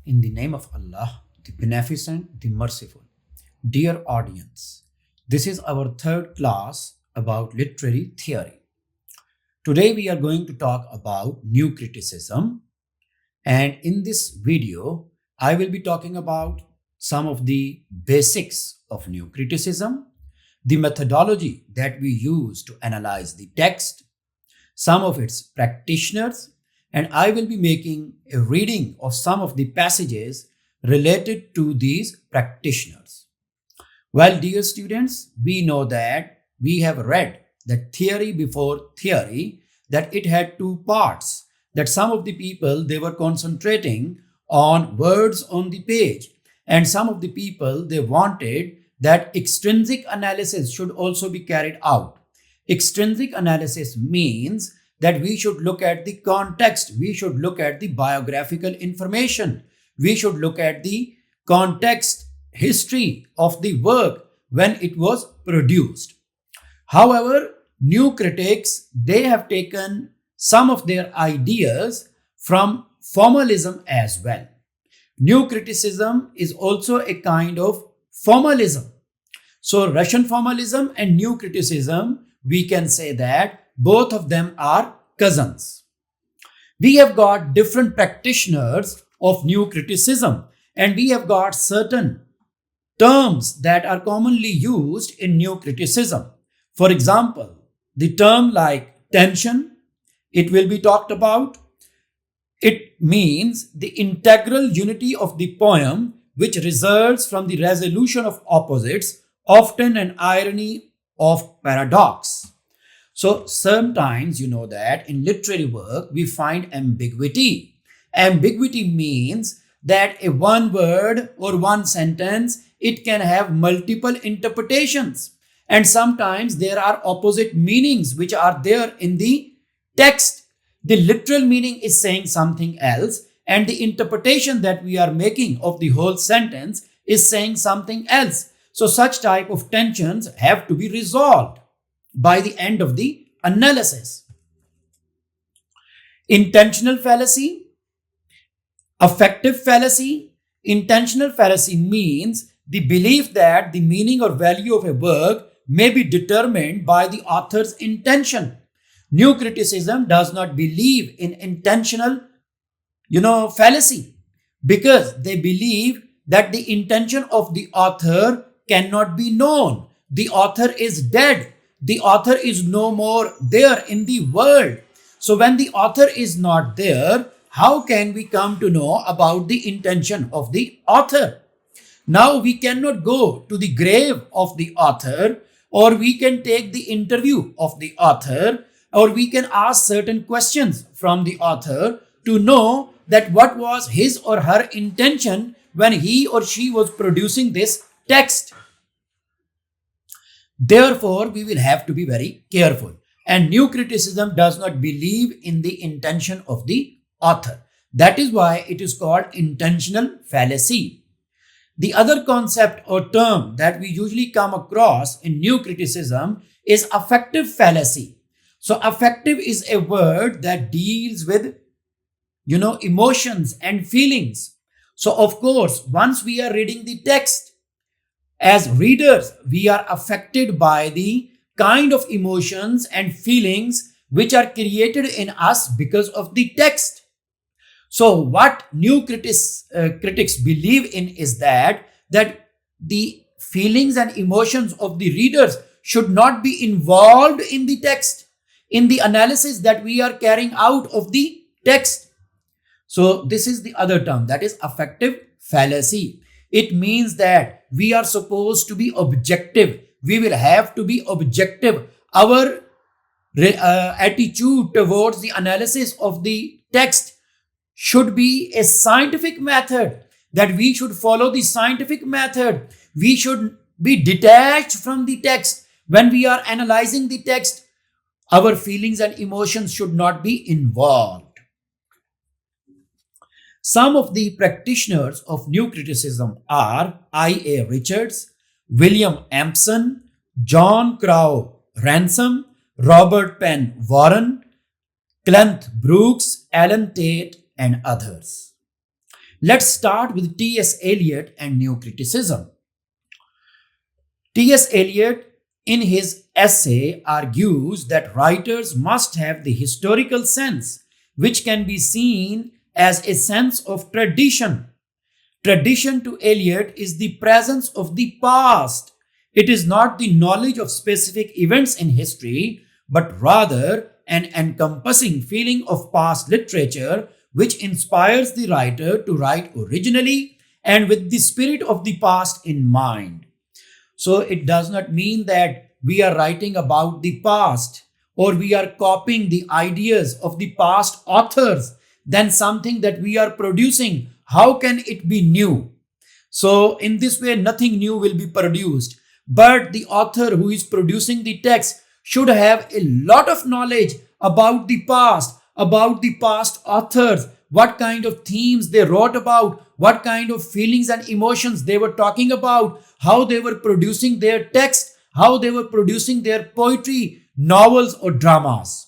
In the name of Allah, the Beneficent, the Merciful. Dear audience, this is our third class about literary theory. Today we are going to talk about new criticism, and in this video, I will be talking about some of the basics of new criticism, the methodology that we use to analyze the text, some of its practitioners, and I will be making a reading of some of the passages related to these practitioners. Well, dear students, we know that we have read that theory before theory, that it had two parts, that some of the people, they were concentrating on words on the page, and some of the people, they wanted that extrinsic analysis should also be carried out. Extrinsic analysis means that we should look at the context, we should look at the biographical information, we should look at the context, history of the work when it was produced. However, new critics, they have taken some of their ideas from formalism as well. New criticism is also a kind of formalism. So Russian formalism and new criticism, we can say that both of them are cousins. We have got different practitioners of new criticism, and we have got certain terms that are commonly used in new criticism. For example, the term like tension, it will be talked about. It means the integral unity of the poem which results from the resolution of opposites, often an irony of paradox. So sometimes you know that in literary work we find ambiguity. Ambiguity means that a one word or one sentence, it can have multiple interpretations. And sometimes there are opposite meanings which are there in the text. The literal meaning is saying something else, and the interpretation that we are making of the whole sentence is saying something else. So such type of tensions have to be resolved by the end of the analysis. Intentional fallacy, affective fallacy. Intentional fallacy means the belief that the meaning or value of a work may be determined by the author's intention. New criticism does not believe in intentional, fallacy, because they believe that the intention of the author cannot be known. The author is dead. The author is no more there in the world. So when the author is not there, how can we come to know about the intention of the author? Now we cannot go to the grave of the author, or we can take the interview of the author, or we can ask certain questions from the author to know that what was his or her intention when he or she was producing this text. Therefore, we will have to be very careful. And new criticism does not believe in the intention of the author. That is why it is called intentional fallacy. The other concept or term that we usually come across in new criticism is affective fallacy. So affective is a word that deals with, emotions and feelings. So of course, once we are reading the text, as readers, we are affected by the kind of emotions and feelings which are created in us because of the text. So what new critics believe in is that the feelings and emotions of the readers should not be involved in the text, in the analysis that we are carrying out of the text. So this is the other term, that is affective fallacy. It means that we are supposed to be objective. We will have to be objective. Our attitude towards the analysis of the text should be a scientific method, that we should follow the scientific method. We should be detached from the text. When we are analyzing the text, our feelings and emotions should not be involved. Some of the practitioners of new criticism are I.A. Richards, William Empson, John Crow Ransom, Robert Penn Warren, Clent Brooks, Alan Tate, and others. Let's start with T.S. Eliot and new criticism. T.S. Eliot, in his essay, argues that writers must have the historical sense, which can be seen as a sense of tradition. Tradition to Eliot is the presence of the past. It is not the knowledge of specific events in history, but rather an encompassing feeling of past literature which inspires the writer to write originally and with the spirit of the past in mind. So it does not mean that we are writing about the past or we are copying the ideas of the past authors, then something that we are producing, how can it be new? So in this way, nothing new will be produced. But the author who is producing the text should have a lot of knowledge about the past authors, what kind of themes they wrote about, what kind of feelings and emotions they were talking about, how they were producing their text, how they were producing their poetry, novels or dramas.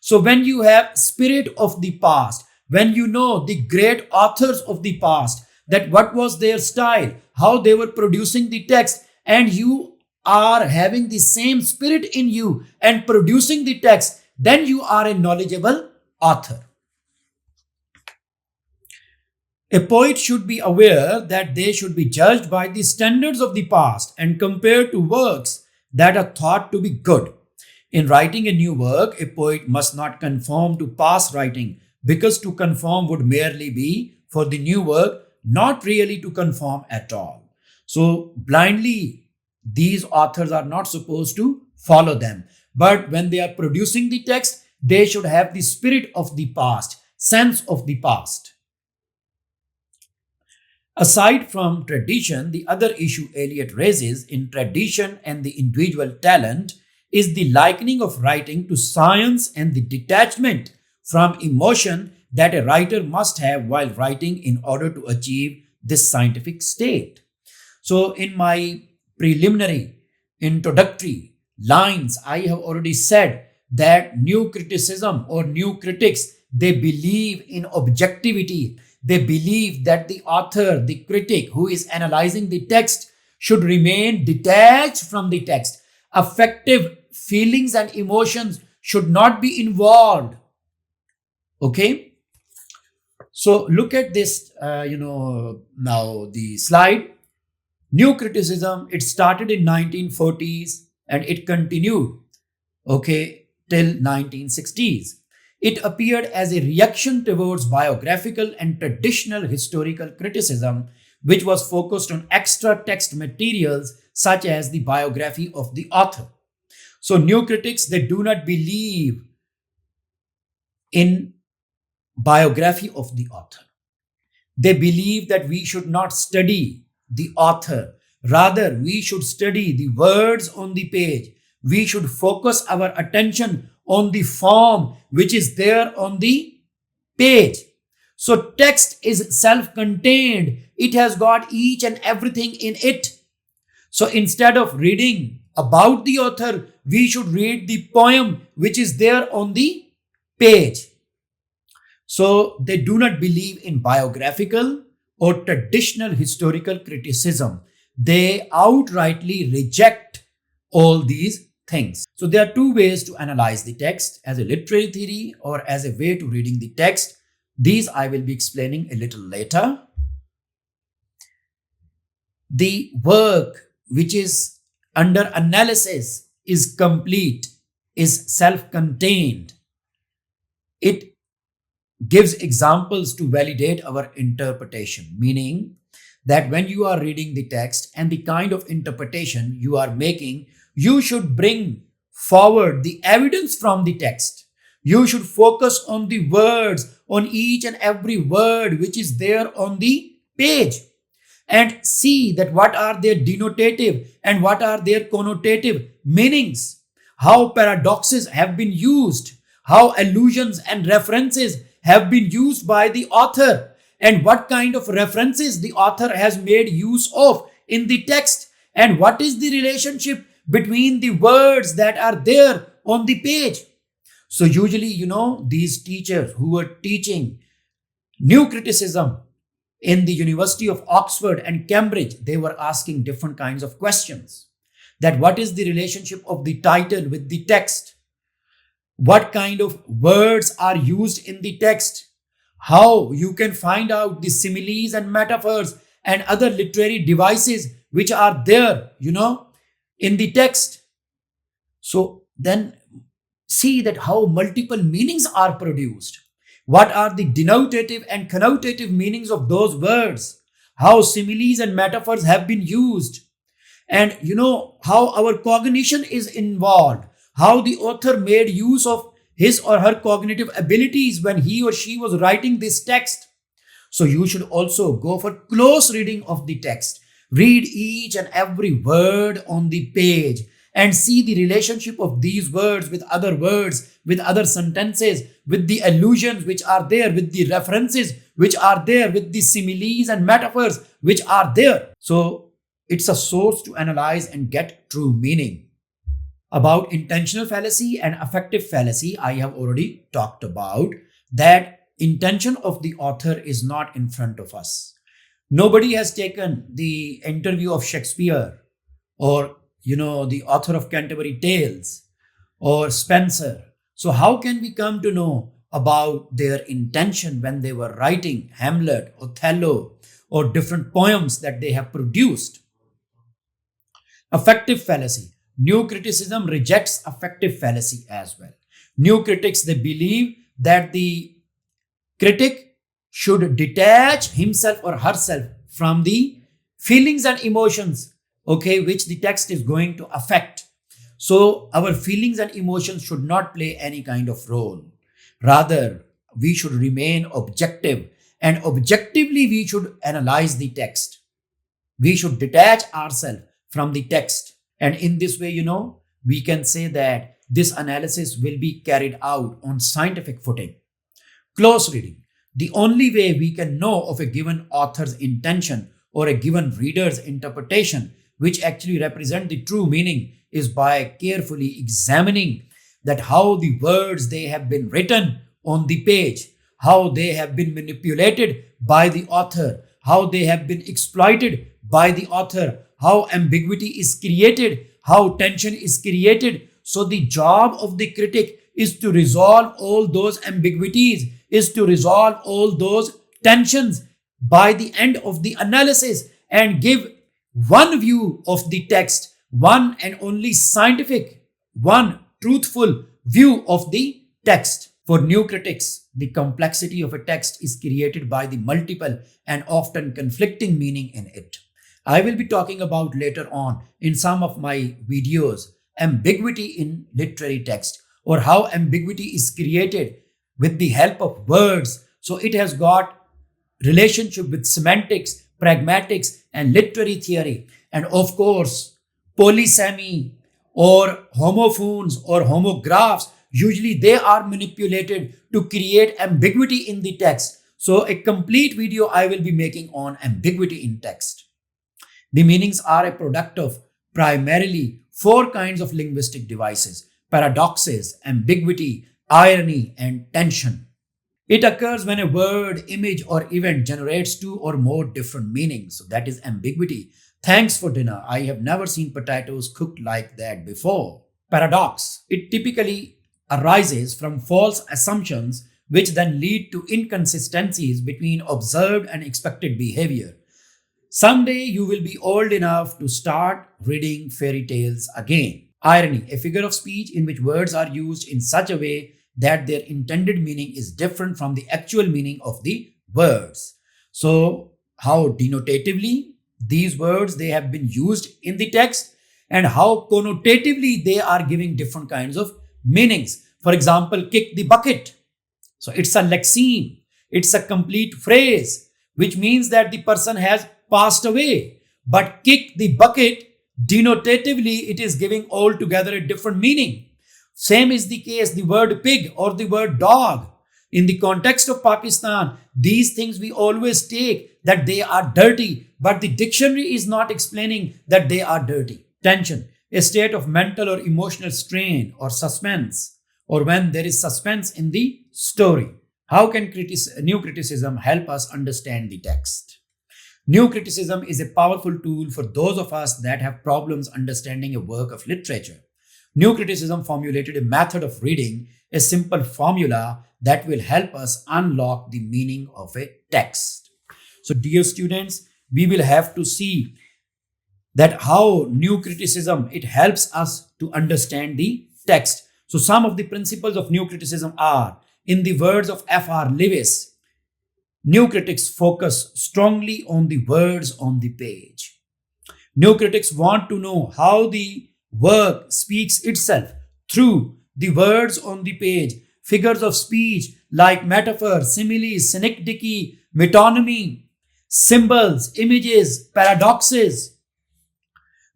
So when you have spirit of the past, when you know the great authors of the past, that what was their style, how they were producing the text, and you are having the same spirit in you and producing the text, then you are a knowledgeable author. A poet should be aware that they should be judged by the standards of the past and compared to works that are thought to be good. In writing a new work, a poet must not conform to past writing because to conform would merely be for the new work, not really to conform at all. So, blindly, these authors are not supposed to follow them. But when they are producing the text, they should have the spirit of the past, sense of the past. Aside from tradition, the other issue Eliot raises in tradition and the individual talent is the likening of writing to science and the detachment from emotion that a writer must have while writing in order to achieve this scientific state. So, in my preliminary introductory lines, I have already said that new criticism or new critics, they believe in objectivity. They believe that the author, the critic who is analyzing the text should remain detached from the text. Affective feelings and emotions should not be involved. Okay. So look at this, now the slide. New criticism, it started in 1940s and it continued, okay, till 1960s. It appeared as a reaction towards biographical and traditional historical criticism, which was focused on extra text materials such as the biography of the author. So new critics, they do not believe in biography of the author. They believe that we should not study the author. Rather, we should study the words on the page. We should focus our attention on the form which is there on the page. So text is self-contained. It has got each and everything in it. So instead of reading about the author, we should read the poem which is there on the page. So they do not believe in biographical or traditional historical criticism. They outrightly reject all these things. So there are two ways to analyze the text, as a literary theory or as a way to reading the text. These I will be explaining a little later. The work which is under analysis is complete, is self-contained. It gives examples to validate our interpretation, meaning that when you are reading the text and the kind of interpretation you are making, you should bring forward the evidence from the text. You should focus on the words, on each and every word which is there on the page, and see that what are their denotative and what are their connotative meanings, how paradoxes have been used, how allusions and references have been used by the author, and what kind of references the author has made use of in the text, and what is the relationship between the words that are there on the page. So usually, these teachers who are teaching new criticism, in the University of Oxford and Cambridge, they were asking different kinds of questions. That what is the relationship of the title with the text? What kind of words are used in the text? How you can find out the similes and metaphors and other literary devices which are there, in the text. So then see that how multiple meanings are produced. What are the denotative and connotative meanings of those words? How similes and metaphors have been used, and how our cognition is involved, how the author made use of his or her cognitive abilities when he or she was writing this text. So you should also go for close reading of the text. Read each and every word on the page and see the relationship of these words, with other sentences, with the allusions which are there, with the references which are there, with the similes and metaphors which are there. So it's a source to analyze and get true meaning. About intentional fallacy and affective fallacy, I have already talked about that intention of the author is not in front of us. Nobody has taken the interview of Shakespeare or the author of Canterbury Tales or Spencer. So how can we come to know about their intention when they were writing Hamlet, Othello, or different poems that they have produced? Affective fallacy. New criticism rejects affective fallacy as well. New critics, they believe that the critic should detach himself or herself from the feelings and emotions, which the text is going to affect. So our feelings and emotions should not play any kind of role. Rather, we should remain objective, and objectively we should analyze the text. We should detach ourselves from the text. And in this way, we can say that this analysis will be carried out on scientific footing. Close reading. The only way we can know of a given author's intention or a given reader's interpretation, which actually represent the true meaning, is by carefully examining that how the words they have been written on the page, how they have been manipulated by the author, how they have been exploited by the author, how ambiguity is created, how tension is created. So the job of the critic is to resolve all those ambiguities, is to resolve all those tensions by the end of the analysis and give one view of the text, one and only scientific, one truthful view of the text. For new critics, the complexity of a text is created by the multiple and often conflicting meaning in it. I will be talking about later on in some of my videos ambiguity in literary text, or how ambiguity is created with the help of words. So it has got relationship with semantics, pragmatics, and literary theory. And of course, polysemy or homophones or homographs, usually they are manipulated to create ambiguity in the text. So a complete video I will be making on ambiguity in text. The meanings are a product of primarily four kinds of linguistic devices: paradoxes, ambiguity, irony, and tension. It occurs when a word, image, or event generates two or more different meanings. So that is ambiguity. Thanks for dinner. I have never seen potatoes cooked like that before. Paradox. It typically arises from false assumptions which then lead to inconsistencies between observed and expected behavior. Someday you will be old enough to start reading fairy tales again. Irony, a figure of speech in which words are used in such a way that their intended meaning is different from the actual meaning of the words. So, how denotatively these words they have been used in the text, and how connotatively they are giving different kinds of meanings. For example, kick the bucket. So it's a lexeme. It's a complete phrase, which means that the person has passed away. But kick the bucket, denotatively, it is giving altogether a different meaning. Same is the case, the word pig or the word dog. In the context of Pakistan, these things we always take that they are dirty, but the dictionary is not explaining that they are dirty. Tension, a state of mental or emotional strain or suspense, or when there is suspense in the story. How can new criticism help us understand the text? New criticism is a powerful tool for those of us that have problems understanding a work of literature. New criticism formulated a method of reading, a simple formula that will help us unlock the meaning of a text. So, dear students, we will have to see that how new criticism it helps us to understand the text. So, some of the principles of new criticism are, in the words of F.R. Lewis, new critics focus strongly on the words on the page. New critics want to know how the work speaks itself through the words on the page, figures of speech like metaphor, similes, synecdoche, metonymy, symbols, images, paradoxes.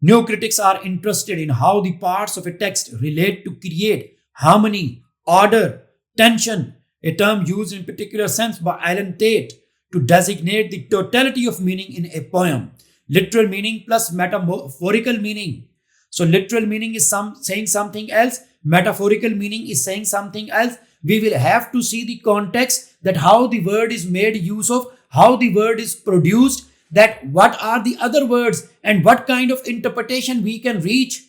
New critics are interested in how the parts of a text relate to create harmony, order, tension, a term used in particular sense by Alan Tate to designate the totality of meaning in a poem. Literal meaning plus metaphorical meaning. So literal meaning is saying something else, metaphorical meaning is saying something else. We will have to see the context, that how the word is made use of, how the word is produced, that what are the other words and what kind of interpretation we can reach.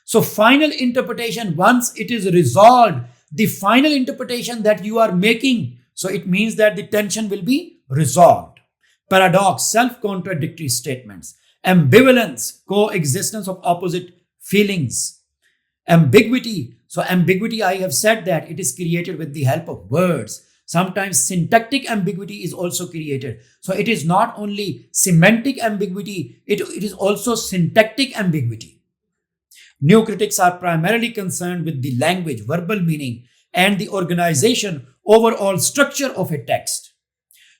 So final interpretation, once it is resolved, the final interpretation that you are making, so it means that the tension will be resolved. Paradox, self-contradictory statements. Ambivalence, coexistence of opposite feelings. Ambiguity, so ambiguity, I have said that it is created with the help of words. Sometimes syntactic ambiguity is also created. So it is not only semantic ambiguity, it is also syntactic ambiguity. New critics are primarily concerned with the language, verbal meaning, and the organization, overall structure of a text.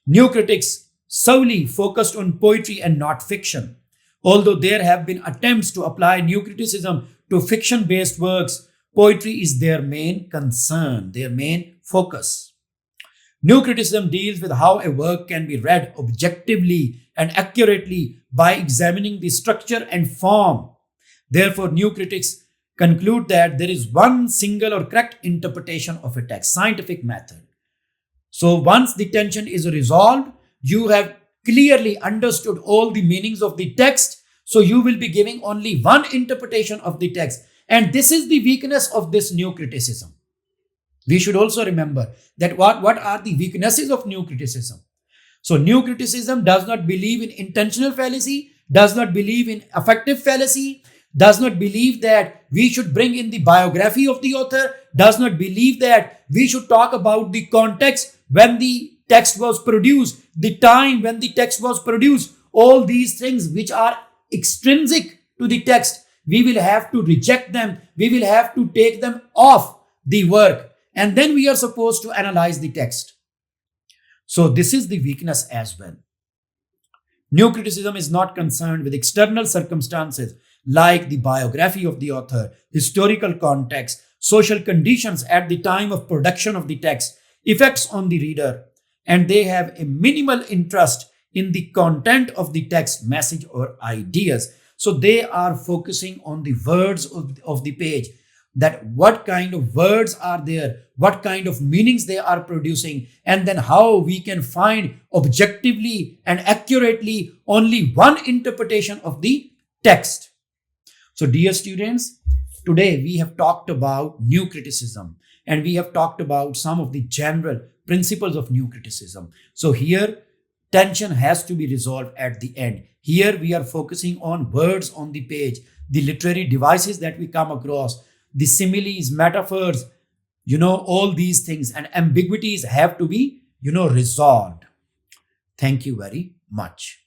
New critics solely focused on poetry and not fiction. Although there have been attempts to apply new criticism to fiction-based works, poetry is their main concern, their main focus. New criticism deals with how a work can be read objectively and accurately by examining the structure and form. Therefore, new critics conclude that there is one single or correct interpretation of a text, scientific method. So once the tension is resolved, you have clearly understood all the meanings of the text. So you will be giving only one interpretation of the text. And this is the weakness of this new criticism. We should also remember that what are the weaknesses of new criticism. So new criticism does not believe in intentional fallacy, does not believe in affective fallacy, does not believe that we should bring in the biography of the author, does not believe that we should talk about the context when the text was produced, the time when the text was produced. All these things which are extrinsic to the text, we will have to reject them. We will have to take them off the work. And then we are supposed to analyze the text. So this is the weakness as well. New criticism is not concerned with external circumstances like the biography of the author, historical context, social conditions at the time of production of the text, effects on the reader, and they have a minimal interest in the content of the text, message, or ideas. So they are focusing on the words of the page, that what kind of words are there, what kind of meanings they are producing, and then how we can find objectively and accurately only one interpretation of the text. So dear students, today we have talked about new criticism and we have talked about some of the general principles of new criticism. So here tension has to be resolved at the end. Here we are focusing on words on the page, the literary devices that we come across, the similes, metaphors, all these things, and ambiguities have to be, resolved. Thank you very much.